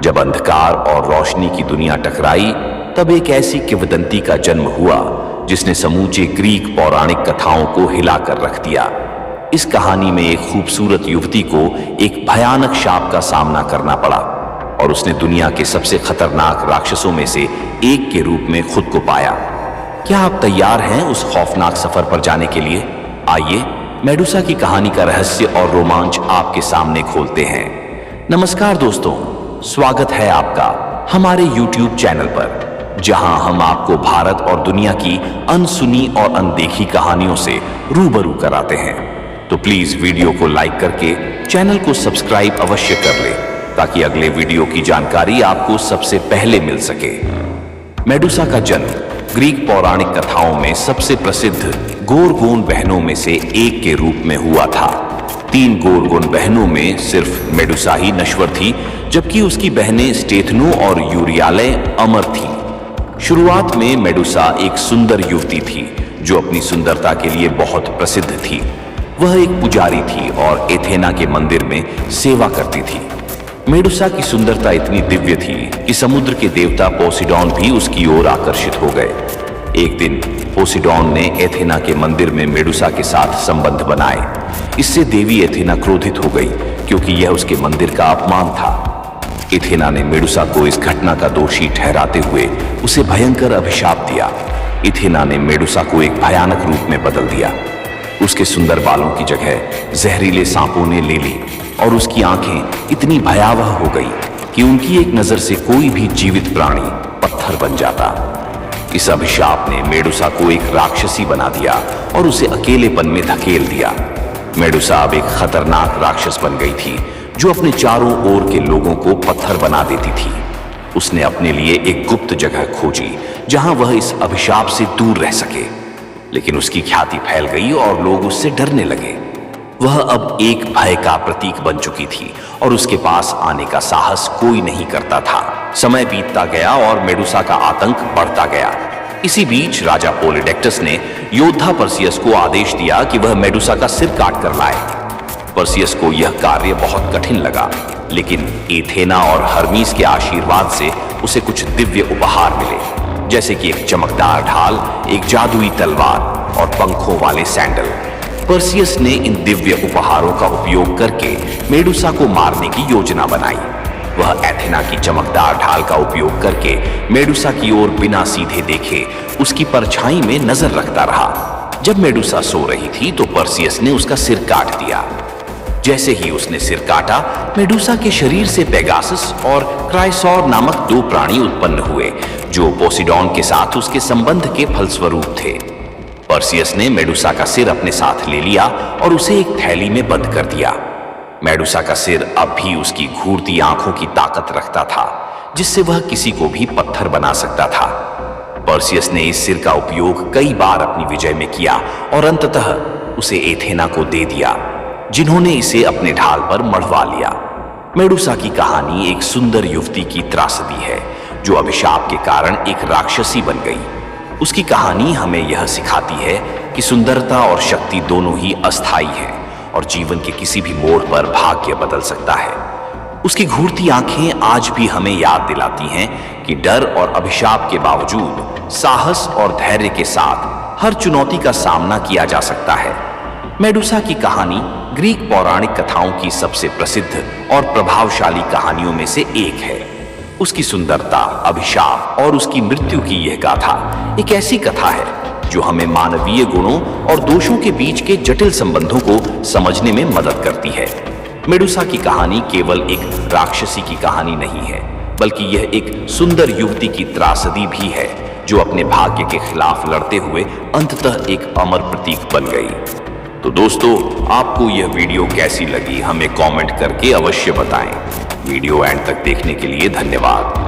जब अंधकार और रोशनी की दुनिया टकराई, तब एक ऐसी किंवदंती का जन्म हुआ जिसने समूचे ग्रीक पौराणिक कथाओं को हिलाकर रख दिया। इस कहानी में एक खूबसूरत युवती को एक भयानक शाप का सामना करना पड़ा और उसने दुनिया के सबसे खतरनाक राक्षसों में से एक के रूप में खुद को पाया। क्या आप तैयार हैं उस खौफनाक सफर पर जाने के लिए? आइए मेडुसा की कहानी का रहस्य और रोमांच आपके सामने खोलते हैं। नमस्कार दोस्तों, स्वागत है आपका हमारे YouTube चैनल पर, जहां हम आपको भारत और दुनिया की अनसुनी और अनदेखी कहानियों से रूबरू कराते हैं। तो प्लीज वीडियो को लाइक करके चैनल को सब्सक्राइब अवश्य कर ले, ताकि अगले वीडियो की जानकारी आपको सबसे पहले मिल सके। मेडुसा का जन्म ग्रीक पौराणिक कथाओं में सबसे प्रसिद्ध गोरगोन बहनों में से एक के रूप में हुआ था। 3 गोरगोन बहनों में सिर्फ मेडुसा ही नश्वर थी, जबकि उसकी बहनें स्टेथनो और यूरियाले अमर थीं। शुरुआत में मेडुसा एक सुंदर युवती थी जो अपनी सुंदरता के लिए बहुत प्रसिद्ध थी। वह एक पुजारी थी और एथेना के मंदिर में सेवा करती थी। मेडुसा की सुंदरता इतनी दिव्य थी कि समुद्र के देवता पोसिडॉन भी उसकी ओर आकर्षित हो गए। एक दिन पोसिडॉन ने एथेना के मंदिर में मेडुसा के साथ संबंध बनाए। इससे देवी एथेना क्रोधित हो गई, क्योंकि यह उसके मंदिर का अपमान था। एथेना ने मेडुसा को इस घटना का दोषी ठहराते हुए उसे भयंकर अभिशाप दिया। एथेना ने मेडुसा को एक भयानक रूप में बदल दिया। उसके सुंदर बालों की जगह जहरीले सांपों ने ले ली और उसकी आंखें इतनी भयावह हो गई कि उनकी एक नजर से कोई भी जीवित प्राणी पत्थर बन जाता। इस अभिशाप ने मेडुसा को एक राक्षसी बना दिया और उसे अकेलेपन में धकेल दिया। मेडुसा अब एक खतरनाक राक्षस बन गई थी, जो अपने चारों ओर के लोगों को पत्थर बना देती थी। उसने अपने लिए एक गुप्त जगह खोजी जहां वह इस अभिशाप से दूर रह सके, लेकिन उसकी ख्याति फैल गई और लोग उससे डरने लगे। वह अब एक भय का प्रतीक बन चुकी थी और उसके पास आने का साहस कोई नहीं करता था। समय बीतता गया और मेडुसा का आतंक बढ़ता गया। इसी बीच राजा पोलिडेक्टस ने योद्धा पर्सियस को आदेश दिया कि वह मेडुसा का सिर काट कर लाए। पर्सियस को यह कार्य बहुत कठिन लगा, लेकिन एथेना और हर्मीस के आशीर्वाद से उसे कुछ दिव्य उपहार मिले, जैसे कि एक चमकदार ढाल, एक जादुई तलवार और पंखों वाले सैंडल। पर्सियस ने इन दिव्य उपहारों का उपयोग करके मेडुसा को मारने की योजना बनाई। वह एथेना की चमकदार ढाल का उपयोग करके मेडुसा की ओर बिना सीधे देखे उसकी परछाई में नजर रखता रहा। जब मेडुसा सो रही थी तो पर्सियस ने उसका सिर काट दिया। जैसे ही उसने सिर काटा, मेडुसा के शरीर से पेगासस और क्राइसॉर नामक 2 प्राणी उत्पन्न हुए, जो पोसिडॉन के साथ उसके संबंध के फलस्वरूप थे। पर्सियस ने मेडुसा का सिर अपने साथ ले लिया और उसे एक थैली में बंद कर दिया। मेडुसा का सिर अब भी उसकी घूरती आंखों की ताकत रखता था, जिससे वह किसी को भी पत्थर बना सकता था। पर्सियस ने इस सिर का उपयोग कई बार अपनी विजय में किया और अंततः उसे एथेना को दे दिया, जिन्होंने इसे अपने ढाल पर मढ़वा लिया। मेडुसा की कहानी एक सुंदर युवती की त्रासदी है, जो अभिशाप के कारण एक राक्षसी बन गई। उसकी कहानी हमें यह सिखाती है कि सुंदरता और शक्ति दोनों ही अस्थायी हैं और जीवन के किसी भी मोड़ पर भाग्य बदल सकता है। उसकी घूरती आंखें आज भी हमें याद दिलाती हैं कि डर और अभिशाप के बावजूद साहस और धैर्य के साथ हर चुनौती का सामना किया जा सकता है। मेडुसा की कहानी ग्रीक पौराणिक कथाओं की सबसे प्रसिद्ध और प्रभावशाली कहानियों में से एक है। उसकी सुंदरता, अभिशाप और उसकी मृत्यु की यह गाथा एक ऐसी कथा है जो हमें मानवीय गुणों और दोषों के बीच के जटिल संबंधों को समझने में मदद करती है। मेडुसा की कहानी केवल एक राक्षसी की कहानी नहीं है, बल्कि यह एक सुंदर युवती की त्रासदी भी है, जो अपने भाग्य के खिलाफ लड़ते हुए अंततः एक अमर प्रतीक बन गई। तो दोस्तों, आपको यह वीडियो कैसी लगी हमें कमेंट करके अवश्य बताएं। वीडियो एंड तक देखने के लिए धन्यवाद।